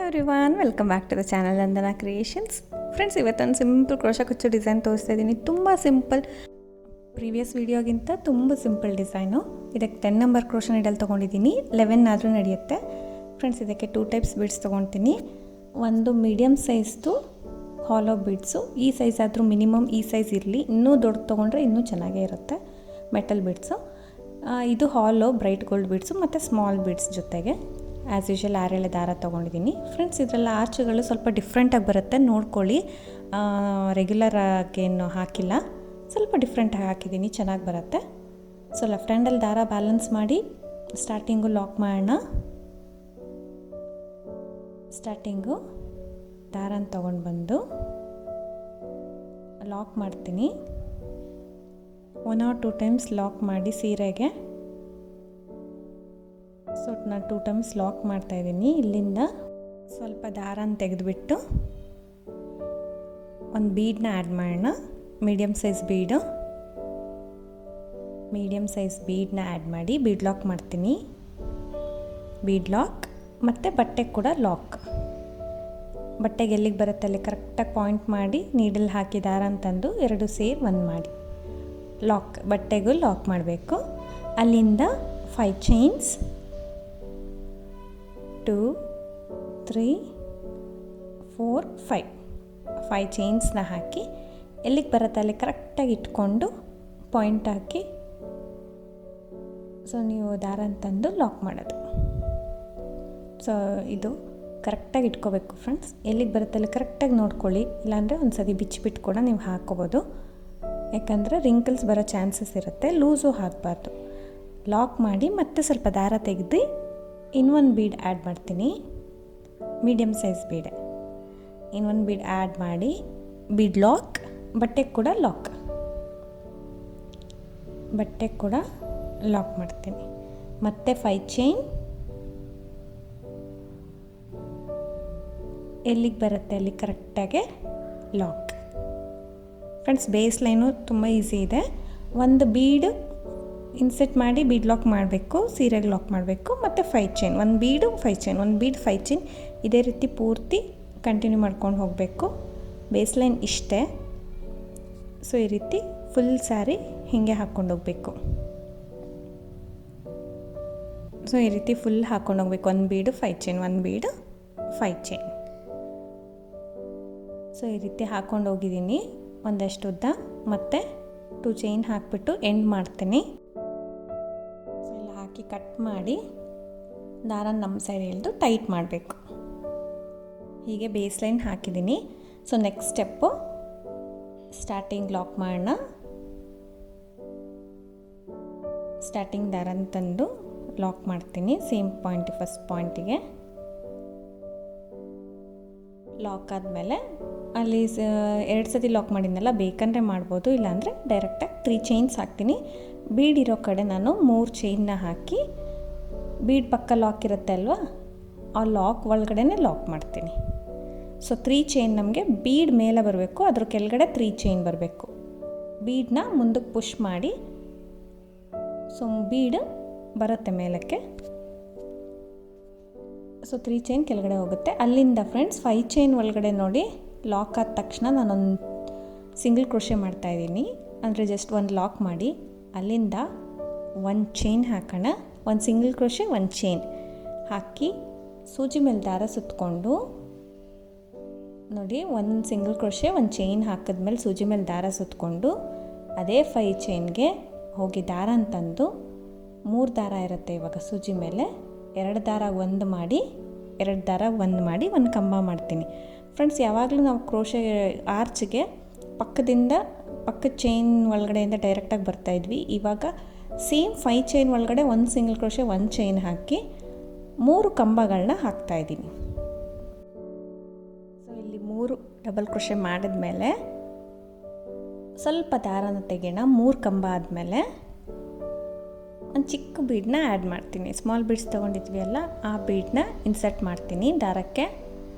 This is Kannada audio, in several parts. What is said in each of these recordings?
Everyone, welcome back to the channel Nandana creations. Friends, ಇವತ್ತೊಂದು ಸಿಂಪಲ್ ಕ್ರೋಶಾ ಕುಚ್ಚು ಡಿಸೈನ್ ತೋರಿಸ್ತಾ ಇದ್ದೀನಿ. ತುಂಬ ಸಿಂಪಲ್, ಪ್ರೀವಿಯಸ್ ವೀಡಿಯೋಗಿಂತ ತುಂಬ ಸಿಂಪಲ್ ಡಿಸೈನು. ಇದಕ್ಕೆ 10 ನಂಬರ್ ಕ್ರೋಶಾ ನೀಡಲ್ ತೊಗೊಂಡಿದ್ದೀನಿ. 11 ಆದರೂ ನಡೆಯುತ್ತೆ. ಫ್ರೆಂಡ್ಸ್, ಇದಕ್ಕೆ 2 ಟೈಪ್ಸ್ ಬೀಡ್ಸ್ ತೊಗೊಳ್ತೀನಿ. ಒಂದು ಮೀಡಿಯಮ್ ಸೈಜ್ದು ಹಾಲೋ ಬೀಡ್ಸು. ಈ ಸೈಜ್ ಆದರೂ ಮಿನಿಮಮ್ ಈ ಸೈಜ್ ಇರಲಿ. ಇನ್ನೂ ದೊಡ್ಡ ತೊಗೊಂಡ್ರೆ ಇನ್ನೂ ಚೆನ್ನಾಗೇ ಇರುತ್ತೆ. Metal beads. ಇದು ಹಾಲೋ ಬ್ರೈಟ್ ಗೋಲ್ಡ್ ಬೀಡ್ಸು ಮತ್ತು ಸ್ಮಾಲ್ ಬೀಡ್ಸ್ ಜೊತೆಗೆ ಆ್ಯಸ್ ಯೂಶುವಲ್ 6 ದಾರ ತೊಗೊಂಡಿದ್ದೀನಿ. ಫ್ರೆಂಡ್ಸ್, ಇದರಲ್ಲಿ ಆರ್ಚ್ಗಳು ಸ್ವಲ್ಪ ಡಿಫ್ರೆಂಟಾಗಿ ಬರುತ್ತೆ, ನೋಡ್ಕೊಳ್ಳಿ. ರೆಗ್ಯುಲರ್ ಆಗೇನು ಹಾಕಿಲ್ಲ, ಸ್ವಲ್ಪ ಡಿಫ್ರೆಂಟಾಗಿ ಹಾಕಿದ್ದೀನಿ, ಚೆನ್ನಾಗಿ ಬರುತ್ತೆ. ಸೊ ಲೆಫ್ಟ್ ಹ್ಯಾಂಡಲ್ಲಿ ದಾರ ಬ್ಯಾಲೆನ್ಸ್ ಮಾಡಿ ಸ್ಟಾರ್ಟಿಂಗು ಲಾಕ್ ಮಾಡೋಣ. ಸ್ಟಾರ್ಟಿಂಗು ದಾರನ ತೊಗೊಂಡು ಬಂದು ಲಾಕ್ ಮಾಡ್ತೀನಿ. 1 or 2 ಟೈಮ್ಸ್ ಲಾಕ್ ಮಾಡಿ ಸೀರೆಗೆ. ಸೊ ನಾನು 2 ಟೈಮ್ಸ್ ಲಾಕ್ ಮಾಡ್ತಾಯಿದ್ದೀನಿ. ಇಲ್ಲಿಂದ ಸ್ವಲ್ಪ ದಾರನ ತೆಗೆದುಬಿಟ್ಟು ಒಂದು ಬೀಡನ್ನ ಆ್ಯಡ್ ಮಾಡೋಣ. ಮೀಡಿಯಮ್ ಸೈಜ್ ಬೀಡನ್ನ ಆ್ಯಡ್ ಮಾಡಿ ಬೀಡ್ ಲಾಕ್ ಮಾಡ್ತೀನಿ. ಬೀಡ್ ಲಾಕ್ ಮತ್ತು ಬಟ್ಟೆ ಕೂಡ ಲಾಕ್. ಬಟ್ಟೆಗೆ ಎಲ್ಲಿಗೆ ಬರುತ್ತೆ ಅಲ್ಲಿ ಕರೆಕ್ಟಾಗಿ ಪಾಯಿಂಟ್ ಮಾಡಿ ನೀಡಲ್ ಹಾಕಿ ದಾರ ಅಂತಂದು 2 ಸೇರಿ 1 ಮಾಡಿ ಲಾಕ್, ಬಟ್ಟೆಗೂ ಲಾಕ್ ಮಾಡಬೇಕು. ಅಲ್ಲಿಂದ 5 ಚೈನ್ಸ್ 2 3 4 5 ಚೈನ್ಸ್ನ ಹಾಕಿ ಎಲ್ಲಿಗೆ ಬರುತ್ತೆ ಅಲ್ಲಿ ಕರೆಕ್ಟಾಗಿ ಇಟ್ಕೊಂಡು ಪಾಯಿಂಟ್ ಹಾಕಿ ಸೊ ನೀವು ದಾರ ಅಂತಂದು ಲಾಕ್ ಮಾಡೋದು. ಸೊ ಇದು ಕರೆಕ್ಟಾಗಿ ಇಟ್ಕೋಬೇಕು ಫ್ರೆಂಡ್ಸ್. ಎಲ್ಲಿಗೆ ಬರುತ್ತೆ ಅಲ್ಲಿ ಕರೆಕ್ಟಾಗಿ ನೋಡ್ಕೊಳ್ಳಿ. ಇಲ್ಲಾಂದರೆ ಒಂದು ಸತಿ ಬಿಚ್ಚಿಬಿಟ್ಟು ಕೂಡ ನೀವು ಹಾಕ್ಕೋಬೋದು. ಯಾಕಂದರೆ ರಿಂಕಲ್ಸ್ ಬರೋ ಚಾನ್ಸಸ್ ಇರುತ್ತೆ. ಲೂಸು ಹಾಕಬಾರ್ದು. ಲಾಕ್ ಮಾಡಿ ಮತ್ತೆ ಸ್ವಲ್ಪ ದಾರ ತೆಗೆದು ಇನ್ನೊಂದು ಬೀಡ್ ಆ್ಯಡ್ ಮಾಡ್ತೀನಿ. ಮೀಡಿಯಮ್ ಸೈಜ್ ಬೀಡೆ ಇನ್ನೊಂದು ಬೀಡ್ ಆ್ಯಡ್ ಮಾಡಿ ಬೀಡ್ ಲಾಕ್, ಬಟ್ಟೆ ಕೂಡ ಲಾಕ್ ಮಾಡ್ತೀನಿ. ಮತ್ತೆ 5 ಚೈನ್ ಎಲ್ಲಿಗೆ ಬರುತ್ತೆ ಅಲ್ಲಿ ಕರೆಕ್ಟಾಗೆ ಲಾಕ್. ಫ್ರೆಂಡ್ಸ್, ಬೇಸ್ ಲೈನು ತುಂಬ ಈಸಿ ಇದೆ. ಒಂದು ಬೀಡು ಇನ್ಸೆಟ್ ಮಾಡಿ ಬೀಡ್ ಲಾಕ್ ಮಾಡಬೇಕು, ಸೀರೆಗೆ ಲಾಕ್ ಮಾಡಬೇಕು. ಮತ್ತು 5 ಚೈನ್, ಒಂದು ಬೀಡು 5 ಚೈನ್, ಒಂದು ಬೀಡ್ 5 ಚೈನ್, ಇದೇ ರೀತಿ ಪೂರ್ತಿ ಕಂಟಿನ್ಯೂ ಮಾಡ್ಕೊಂಡು ಹೋಗಬೇಕು. ಬೇಸ್ ಲೈನ್ ಇಷ್ಟೇ. ಸೊ ಈ ರೀತಿ ಫುಲ್ ಸ್ಯಾರಿ ಹೀಗೆ ಹಾಕ್ಕೊಂಡು ಹೋಗಬೇಕು. ಸೊ ಈ ರೀತಿ ಫುಲ್ ಹಾಕ್ಕೊಂಡು ಹೋಗ್ಬೇಕು. ಒಂದು ಬೀಡು 5 ಚೈನ್, ಒಂದು ಬೀಡು 5 ಚೈನ್. ಸೊ ಈ ರೀತಿ ಹಾಕ್ಕೊಂಡು ಹೋಗಿದ್ದೀನಿ ಒಂದಷ್ಟು ಉದ್ದ. ಮತ್ತು 2 ಚೈನ್ ಹಾಕಿಬಿಟ್ಟು ಎಂಡ್ ಮಾಡ್ತೀನಿ. ಸೊ ಎಲ್ಲ ಹಾಕಿ ಕಟ್ ಮಾಡಿ ದಾರ ನಮ್ಮ ಸೈಡ್ ಎಳೆದು ಟೈಟ್ ಮಾಡಬೇಕು. ಹೀಗೆ ಬೇಸ್ ಲೈನ್ ಹಾಕಿದ್ದೀನಿ. So next step starting lock ಮಾಡೋಣ. ಸ್ಟಾರ್ಟಿಂಗ್ ದಾರನ ತಂದು ಲಾಕ್ ಮಾಡ್ತೀನಿ ಸೇಮ್ ಪಾಯಿಂಟ್, ಫಸ್ಟ್ ಪಾಯಿಂಟಿಗೆ ಲಾಕ್ ಆದಮೇಲೆ ಅಲ್ಲಿ 2 ಸತಿ ಲಾಕ್ ಮಾಡಿದ್ನಲ್ಲ, ಬೇಕಂದರೆ ಮಾಡ್ಬೋದು, ಇಲ್ಲಾಂದರೆ ಡೈರೆಕ್ಟಾಗಿ 3 ಚೈನ್ಸ್ ಹಾಕ್ತೀನಿ. ಬೀಡ್ ಇರೋ ಕಡೆ ನಾನು 3 ಚೈನ್ನ ಹಾಕಿ ಬೀಡ್ ಪಕ್ಕ ಲಾಕ್ ಇರುತ್ತೆ ಅಲ್ವಾ, ಆ ಲಾಕ್ ಒಳಗಡೆ ಲಾಕ್ ಮಾಡ್ತೀನಿ. ಸೊ 3 ಚೈನ್ ನಮಗೆ ಬೀಡ್ ಮೇಲೆ ಬರಬೇಕು, ಅದ್ರ ಕೆಳಗಡೆ 3 ಚೈನ್ ಬರಬೇಕು. ಬೀಡನ್ನ ಮುಂದಕ್ಕೆ ಪುಷ್ ಮಾಡಿ ಸೊ ಬೀಡ್ ಬರುತ್ತೆ ಮೇಲಕ್ಕೆ. ಸೊ 3 ಚೈನ್ ಕೆಳಗಡೆ ಹೋಗುತ್ತೆ. ಅಲ್ಲಿಂದ ಫ್ರೆಂಡ್ಸ್ 5 ಚೈನ್ ಒಳಗಡೆ ನೋಡಿ ಲಾಕ್ ಆದ ತಕ್ಷಣ ನಾನೊಂದು ಸಿಂಗಲ್ ಕ್ರೋಶೆ ಮಾಡ್ತಾಯಿದ್ದೀನಿ. ಅಂದರೆ ಜಸ್ಟ್ ಒಂದು ಲಾಕ್ ಮಾಡಿ ಅಲ್ಲಿಂದ 1 ಚೈನ್ ಹಾಕೋಣ. 1 ಸಿಂಗಲ್ ಕ್ರೋಶೆ 1 ಚೈನ್ ಹಾಕಿ ಸೂಜಿ ಮೇಲೆ ದಾರ ಸುತ್ತಕೊಂಡು ನೋಡಿ, 1 ಸಿಂಗಲ್ ಕ್ರೋಶೆ 1 ಚೈನ್ ಹಾಕಿದ್ಮೇಲೆ ಸೂಜಿ ಮೇಲೆ ದಾರ ಸುತ್ತಕೊಂಡು ಅದೇ 5 ಚೈನ್ಗೆ ಹೋಗಿ ದಾರ ಅಂತಂದು 3 ದಾರ ಇರುತ್ತೆ ಇವಾಗ ಸೂಜಿ ಮೇಲೆ. 2 ದಾರ 1 ಮಾಡಿ 2 ದಾರ 1 ಮಾಡಿ 1 ಕಂಬ ಮಾಡ್ತೀನಿ. ಫ್ರೆಂಡ್ಸ್, ಯಾವಾಗಲೂ ನಾವು ಕ್ರೋಶೆ ಆರ್ಚ್ಗೆ ಪಕ್ಕದ ಚೈನ್ ಒಳಗಡೆಯಿಂದ ಡೈರೆಕ್ಟಾಗಿ ಬರ್ತಾಯಿದ್ವಿ. ಇವಾಗ ಸೇಮ್ 5 ಚೈನ್ ಒಳಗಡೆ 1 ಸಿಂಗಲ್ ಕ್ರೋಶೆ 1 ಚೈನ್ ಹಾಕಿ 3 ಕಂಬಗಳನ್ನ ಹಾಕ್ತಾಯಿದ್ದೀನಿ. ಸೊ ಇಲ್ಲಿ 3 ಡಬಲ್ ಕ್ರೋಶೆ ಮಾಡಿದ್ಮೇಲೆ ಸ್ವಲ್ಪ ದಾರನ ತೆಗೆಯೋಣ. 3 ಕಂಬ ಆದಮೇಲೆ ಒಂದು ಚಿಕ್ಕ ಬೀಡನ್ನ ಆ್ಯಡ್ ಮಾಡ್ತೀನಿ. ಸ್ಮಾಲ್ ಬೀಡ್ಸ್ ತೊಗೊಂಡಿದ್ವಿ ಅಲ್ಲ, ಆ ಬೀಡನ್ನ ಇನ್ಸರ್ಟ್ ಮಾಡ್ತೀನಿ ದಾರಕ್ಕೆ.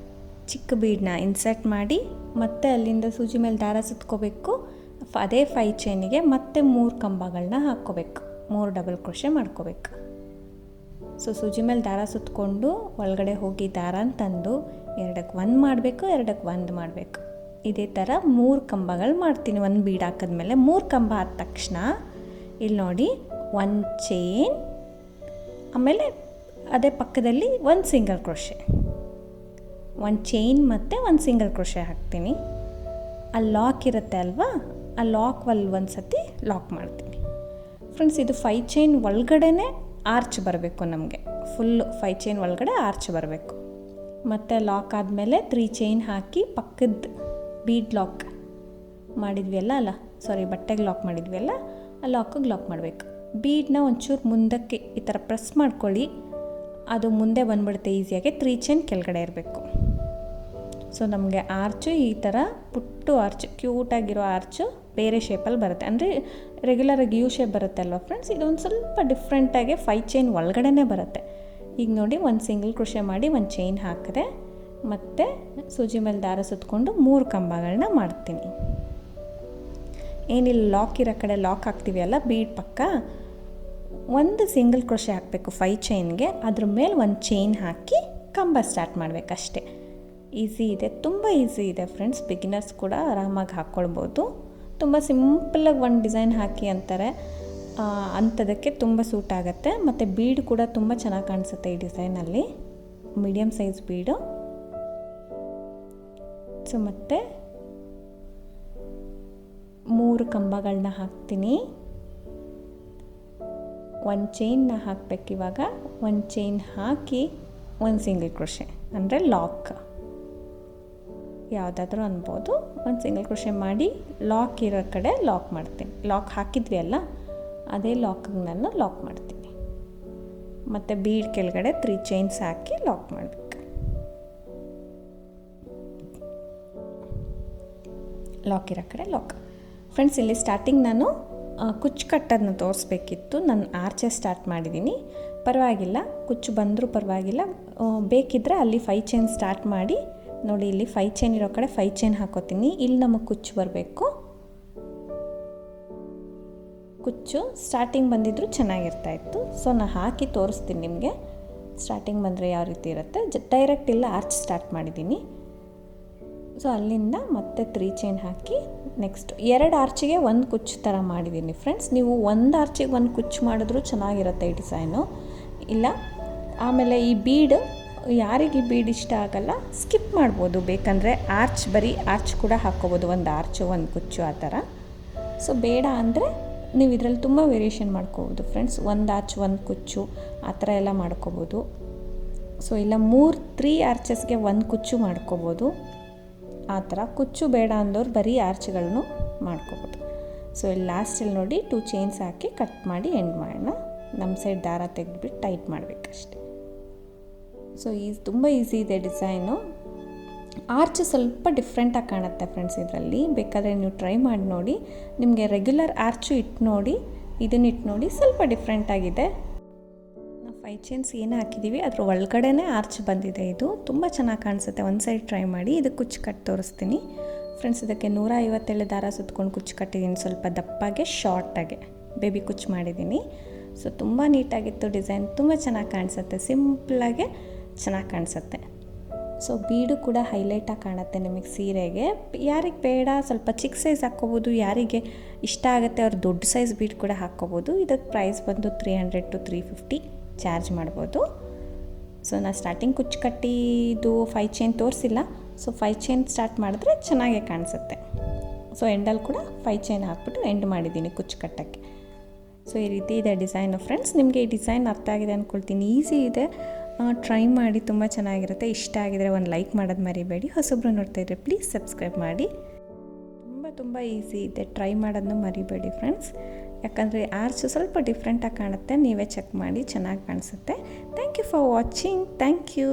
ಚಿಕ್ಕ ಬೀಡನ್ನ ಇನ್ಸರ್ಟ್ ಮಾಡಿ ಮತ್ತೆ ಅಲ್ಲಿಂದ ಸೂಜಿ ಮೇಲೆ ದಾರ ಸುತ್ಕೋಬೇಕು. ಅದೇ 5 ಚೈನಿಗೆ ಮತ್ತೆ 3 ಕಂಬಗಳನ್ನ ಹಾಕ್ಕೋಬೇಕು. 3 ಡಬಲ್ ಕ್ರೋಶೆ ಮಾಡ್ಕೋಬೇಕು. ಸೊ ಸೂಜಿ ಮೇಲೆ ದಾರ ಸುತ್ತಕೊಂಡು ಒಳಗಡೆ ಹೋಗಿ ದಾರನ ತಂದು 2ಕ್ಕೆ 1 ಮಾಡಬೇಕು, 2ಕ್ಕೆ 1 ಮಾಡಬೇಕು. ಇದೇ ಥರ 3 ಕಂಬಗಳು ಮಾಡ್ತೀನಿ. 1 ಬೀಡ್ ಹಾಕಿದ್ಮೇಲೆ 3 ಕಂಬ ಆದ ತಕ್ಷಣ ಇಲ್ಲಿ ನೋಡಿ 1 ಚೈನ್, ಆಮೇಲೆ ಅದೇ ಪಕ್ಕದಲ್ಲಿ 1 ಸಿಂಗಲ್ ಕ್ರೋಶೆ, 1 ಚೈನ್ ಮತ್ತು 1 ಸಿಂಗಲ್ ಕ್ರೋಶೆ ಹಾಕ್ತೀನಿ. ಆ ಲಾಕ್ ಇರುತ್ತೆ ಅಲ್ವಾ, ಆ ಲಾಕ್ ಒಂದು ಸತಿ ಲಾಕ್ ಮಾಡ್ತೀನಿ. ಫ್ರೆಂಡ್ಸ್, ಇದು 5 ಚೈನ್ ಒಳಗಡೆ ಆರ್ಚ್ ಬರಬೇಕು ನಮಗೆ, ಫುಲ್ಲು 5 ಚೈನ್ ಒಳಗಡೆ ಆರ್ಚ್ ಬರಬೇಕು. ಮತ್ತು ಲಾಕ್ ಆದಮೇಲೆ 3 ಚೈನ್ ಹಾಕಿ ಪಕ್ಕದ ಬೀಡ್ ಲಾಕ್ ಮಾಡಿದ್ವಿ ಅಲ್ಲ ಬಟ್ಟೆಗೆ ಲಾಕ್ ಮಾಡಿದ್ವಿ ಅಲ್ಲ, ಆ ಲಾಕಿಗೆ ಲಾಕ್ ಮಾಡಬೇಕು. ಬೀಡನ್ನ ಒಂಚೂರು ಮುಂದಕ್ಕೆ ಈ ಥರ ಪ್ರೆಸ್ ಮಾಡ್ಕೊಳ್ಳಿ, ಅದು ಮುಂದೆ ಬಂದುಬಿಡುತ್ತೆ ಈಸಿಯಾಗಿ. 3 ಚೈನ್ ಕೆಳಗಡೆ ಇರಬೇಕು. ಸೊ ನಮಗೆ ಆರ್ಚು ಈ ಥರ ಪುಟ್ಟು ಆರ್ಚ್, ಕ್ಯೂಟಾಗಿರೋ ಆರ್ಚು ಬೇರೆ ಶೇಪಲ್ಲಿ ಬರುತ್ತೆ. ಅಂದರೆ ರೆಗ್ಯುಲರಾಗಿ ಯು ಶೇಪ್ ಬರುತ್ತೆ ಅಲ್ವಾ ಫ್ರೆಂಡ್ಸ್, ಇದೊಂದು ಸ್ವಲ್ಪ ಡಿಫ್ರೆಂಟಾಗಿ 5 ಚೈನ್ ಒಳಗಡೆ ಬರುತ್ತೆ. ಈಗ ನೋಡಿ 1 ಸಿಂಗಲ್ ಕ್ರೋಶೆ ಮಾಡಿ 1 ಚೈನ್ ಹಾಕಿದೆ, ಮತ್ತು ಸೂಜಿ ಮೇಲೆ ದಾರ ಸುತ್ತಕೊಂಡು 3 ಕಂಬಗಳನ್ನ ಮಾಡ್ತೀನಿ. ಏನಿಲ್ಲ, ಲಾಕ್ ಇರೋ ಕಡೆ ಲಾಕ್ ಹಾಕ್ತೀವಿ ಅಲ್ಲ ಬೀಡ್ ಪಕ್ಕ, 1 ಸಿಂಗಲ್ ಕ್ರೋಶೆ ಹಾಕಬೇಕು 5 ಚೈನ್ಗೆ, ಅದ್ರ ಮೇಲೆ 1 ಚೈನ್ ಹಾಕಿ ಕಂಬ ಸ್ಟಾರ್ಟ್ ಮಾಡಬೇಕಷ್ಟೆ. ಈಸಿ ಇದೆ, ತುಂಬ ಈಸಿ ಇದೆ ಫ್ರೆಂಡ್ಸ್. ಬಿಗಿನರ್ಸ್ ಕೂಡ ಆರಾಮಾಗಿ ಹಾಕ್ಕೊಳ್ಬೋದು. ತುಂಬ ಸಿಂಪಲಾಗಿ 1 ಡಿಸೈನ್ ಹಾಕಿ ಅಂತಾರೆ, ಅಂಥದಕ್ಕೆ ತುಂಬ ಸೂಟ್ ಆಗುತ್ತೆ. ಮತ್ತು ಬೀಡ್ ಕೂಡ ತುಂಬ ಚೆನ್ನಾಗಿ ಕಾಣಿಸುತ್ತೆ ಈ ಡಿಸೈನಲ್ಲಿ, ಮೀಡಿಯಮ್ ಸೈಜ್ ಬೀಡು. ಸೊ ಮತ್ತು 3 ಕಂಬಗಳನ್ನ ಹಾಕ್ತೀನಿ. 1 ಚೈನ್ನ ಹಾಕಬೇಕಿವಾಗ. 1 ಚೈನ್ ಹಾಕಿ 1 ಸಿಂಗಲ್ ಕ್ರೋಶೆ, ಅಂದರೆ ಲಾಕ್ ಯಾವುದಾದ್ರೂ ಅನ್ಬೋದು. 1 ಸಿಂಗಲ್ ಕ್ರೋಶೆ ಮಾಡಿ ಲಾಕ್ ಇರೋ ಕಡೆ ಲಾಕ್ ಮಾಡ್ತೀನಿ. ಲಾಕ್ ಹಾಕಿದ್ವಿ ಅಲ್ಲ, ಅದೇ ಲಾಕಿಗೆ ನಾನು ಲಾಕ್ ಮಾಡ್ತೀನಿ. ಮತ್ತು ಬೀಡ್ ಕೆಳಗಡೆ 3 ಚೈನ್ಸ್ ಹಾಕಿ ಲಾಕ್ ಮಾಡಬೇಕು. ಲಾಕ್ ಇರೋ ಕಡೆ ಲಾಕ್. ಫ್ರೆಂಡ್ಸ್, ಇಲ್ಲಿ ಸ್ಟಾರ್ಟಿಂಗ್ ನಾನು ಕುಚ್ಚು ಕಟ್ಟೋದನ್ನ ತೋರಿಸ್ಬೇಕಿತ್ತು. ನಾನು ಆರ್ಚೆ ಸ್ಟಾರ್ಟ್ ಮಾಡಿದ್ದೀನಿ, ಪರವಾಗಿಲ್ಲ, ಕುಚ್ಚು ಬಂದರೂ ಪರವಾಗಿಲ್ಲ. ಬೇಕಿದ್ದರೆ ಅಲ್ಲಿ 5 ಚೈನ್ ಸ್ಟಾರ್ಟ್ ಮಾಡಿ ನೋಡಿ, ಇಲ್ಲಿ 5 ಚೈನ್ ಇರೋ ಕಡೆ 5 ಚೈನ್ ಹಾಕೋತೀನಿ. ಇಲ್ಲಿ ನಮಗೆ ಕುಚ್ಚು ಬರಬೇಕು. ಕುಚ್ಚು ಸ್ಟಾರ್ಟಿಂಗ್ ಬಂದಿದ್ದರೂ ಚೆನ್ನಾಗಿರ್ತಾಯಿತ್ತು. ಸೊ ನಾನು ಹಾಕಿ ತೋರಿಸ್ತೀನಿ ನಿಮಗೆ, ಸ್ಟಾರ್ಟಿಂಗ್ ಬಂದರೆ ಯಾವ ರೀತಿ ಇರುತ್ತೆ. ಡೈರೆಕ್ಟ್ ಇಲ್ಲ, ಆರ್ಚ್ ಸ್ಟಾರ್ಟ್ ಮಾಡಿದ್ದೀನಿ. ಸೊ ಅಲ್ಲಿಂದ ಮತ್ತೆ 3 ಚೈನ್ ಹಾಕಿ ನೆಕ್ಸ್ಟ್ 2 ಆರ್ಚಿಗೆ 1 ಕುಚ್ಚು ಥರ ಮಾಡಿದ್ದೀನಿ ಫ್ರೆಂಡ್ಸ್. ನೀವು 1 ಆರ್ಚಿಗೆ 1 ಕುಚ್ಚು ಮಾಡಿದ್ರೂ ಚೆನ್ನಾಗಿರುತ್ತೆ ಈ ಡಿಸೈನು. ಇಲ್ಲ ಆಮೇಲೆ ಈ ಬೀಡ್, ಯಾರಿಗೆ ಈ ಬೀಡ್ ಇಷ್ಟ ಆಗಲ್ಲ ಸ್ಕಿಪ್ ಮಾಡ್ಬೋದು, ಬೇಕಂದರೆ ಆರ್ಚ್ ಬರೀ ಆರ್ಚ್ ಕೂಡ ಹಾಕ್ಕೋಬೋದು, 1 ಆರ್ಚು 1 ಕುಚ್ಚು ಆ ಥರ. ಸೊ ಬೇಡ ಅಂದರೆ ನೀವು ಇದರಲ್ಲಿ ತುಂಬ ವೇರಿಯೇಷನ್ ಮಾಡ್ಕೋಬೋದು ಫ್ರೆಂಡ್ಸ್. 1 ಆರ್ಚ್ 1 ಕುಚ್ಚು ಆ ಥರ ಎಲ್ಲ ಮಾಡ್ಕೋಬೋದು. ಸೊ ಇಲ್ಲ 3 ಆರ್ಚಸ್ಗೆ 1 ಕುಚ್ಚು ಮಾಡ್ಕೋಬೋದು. ಆ ಥರ ಕುಚ್ಚು ಬೇಡ ಅಂದವ್ರು ಬರೀ ಆರ್ಚ್ಗಳನ್ನು ಮಾಡ್ಕೋಬೋದು. ಸೊ ಇಲ್ಲಿ ಲಾಸ್ಟಲ್ಲಿ ನೋಡಿ 2 ಚೈನ್ಸ್ ಹಾಕಿ ಕಟ್ ಮಾಡಿ ಎಂಡ್ ಮಾಡೋಣ. ನಮ್ಮ ಸೈಡ್ ದಾರ ತೆಗೆದುಬಿಟ್ಟು ಟೈಟ್ ಮಾಡಬೇಕಷ್ಟೆ. ಸೊ ತುಂಬ ಈಸಿ ಇದೆ ಡಿಸೈನು. ಆರ್ಚ್ ಸ್ವಲ್ಪ ಡಿಫ್ರೆಂಟಾಗಿ ಕಾಣುತ್ತೆ ಫ್ರೆಂಡ್ಸ್ ಇದರಲ್ಲಿ. ಬೇಕಾದರೆ ನೀವು ಟ್ರೈ ಮಾಡಿ ನೋಡಿ. ನಿಮಗೆ ರೆಗ್ಯುಲರ್ ಆರ್ಚು ಇಟ್ಟು ನೋಡಿ, ಇದನ್ನ ಇಟ್ಟು ನೋಡಿ, ಸ್ವಲ್ಪ ಡಿಫ್ರೆಂಟಾಗಿದೆ. ನಾವು 5 ಚೈನ್ಸ್ ಏನು ಹಾಕಿದ್ದೀವಿ ಅದ್ರ ಒಳಗಡೆ ಆರ್ಚ್ ಬಂದಿದೆ. ಇದು ತುಂಬ ಚೆನ್ನಾಗಿ ಕಾಣಿಸುತ್ತೆ. ಒಂದು ಸೈಡ್ ಟ್ರೈ ಮಾಡಿ. ಇದಕ್ಕೆ ಕುಚ್ಚು ಕಟ್ಟಿ ತೋರಿಸ್ತೀನಿ ಫ್ರೆಂಡ್ಸ್. ಇದಕ್ಕೆ 157 ದಾರ ಸುತ್ಕೊಂಡು ಕುಚ್ಚು ಕಟ್ಟಿದ್ದೀನಿ, ಸ್ವಲ್ಪ ದಪ್ಪಾಗೆ ಶಾರ್ಟಾಗೆ ಬೇಬಿ ಕುಚ್ಚು ಮಾಡಿದ್ದೀನಿ. ಸೊ ತುಂಬ ನೀಟಾಗಿತ್ತು ಡಿಸೈನ್, ತುಂಬ ಚೆನ್ನಾಗಿ ಕಾಣಿಸುತ್ತೆ, ಸಿಂಪಲಾಗೆ ಚೆನ್ನಾಗಿ ಕಾಣಿಸುತ್ತೆ. ಸೊ ಬೀಡು ಕೂಡ ಹೈಲೈಟಾಗಿ ಕಾಣುತ್ತೆ ನಿಮಗೆ ಸೀರೆಗೆ. ಯಾರಿಗೆ ಬೇಡ ಸ್ವಲ್ಪ ಚಿಕ್ಕ ಸೈಜ್ ಹಾಕ್ಕೋಬೋದು, ಯಾರಿಗೆ ಇಷ್ಟ ಆಗುತ್ತೆ ಅವ್ರು ದೊಡ್ಡ ಸೈಜ್ ಬೀಡ್ ಕೂಡ ಹಾಕ್ಕೋಬೋದು. ಇದಕ್ಕೆ ಪ್ರೈಸ್ ಬಂದು 300 to 350 ಚಾರ್ಜ್ ಮಾಡ್ಬೋದು. ಸೊ ನಾನು ಸ್ಟಾರ್ಟಿಂಗ್ ಕುಚ್ಚು ಕಟ್ಟಿದ್ದು 5 ಚೈನ್ ತೋರಿಸಿಲ್ಲ. ಸೊ 5 ಚೈನ್ ಸ್ಟಾರ್ಟ್ ಮಾಡಿದ್ರೆ ಚೆನ್ನಾಗೇ ಕಾಣಿಸುತ್ತೆ. ಸೊ ಎಂಡಲ್ಲಿ ಕೂಡ 5 ಚೈನ್ ಹಾಕ್ಬಿಟ್ಟು ಎಂಡ್ ಮಾಡಿದ್ದೀನಿ ಕುಚ್ಚು ಕಟ್ಟೋಕ್ಕೆ. ಸೊ ಈ ರೀತಿ ಇದೆ ಡಿಸೈನು ಫ್ರೆಂಡ್ಸ್. ನಿಮಗೆ ಈ ಡಿಸೈನ್ ಅರ್ಥ ಆಗಿದೆ ಅಂದ್ಕೊಳ್ತೀನಿ. ಈಸಿ ಇದೆ, ಟ್ರೈ ಮಾಡಿ, ತುಂಬ ಚೆನ್ನಾಗಿರುತ್ತೆ. ಇಷ್ಟ ಆಗಿದರೆ ಒಂದು ಲೈಕ್ ಮಾಡೋದು ಮರಿಬೇಡಿ. ಹೊಸೊಬ್ಬರು ನೋಡ್ತಾಯಿದ್ರೆ ಪ್ಲೀಸ್ ಸಬ್ಸ್ಕ್ರೈಬ್ ಮಾಡಿ. ತುಂಬ ಈಸಿ ಇದೆ, ಟ್ರೈ ಮಾಡೋದನ್ನು ಮರಿಬೇಡಿ ಫ್ರೆಂಡ್ಸ್. ಯಾಕಂದರೆ ಆರ್ಚ್ ಸ್ವಲ್ಪ ಡಿಫ್ರೆಂಟಾಗಿ ಕಾಣುತ್ತೆ, ನೀವೇ ಚೆಕ್ ಮಾಡಿ, ಚೆನ್ನಾಗಿ ಕಾಣಿಸುತ್ತೆ. Thank you for watching. Thank you.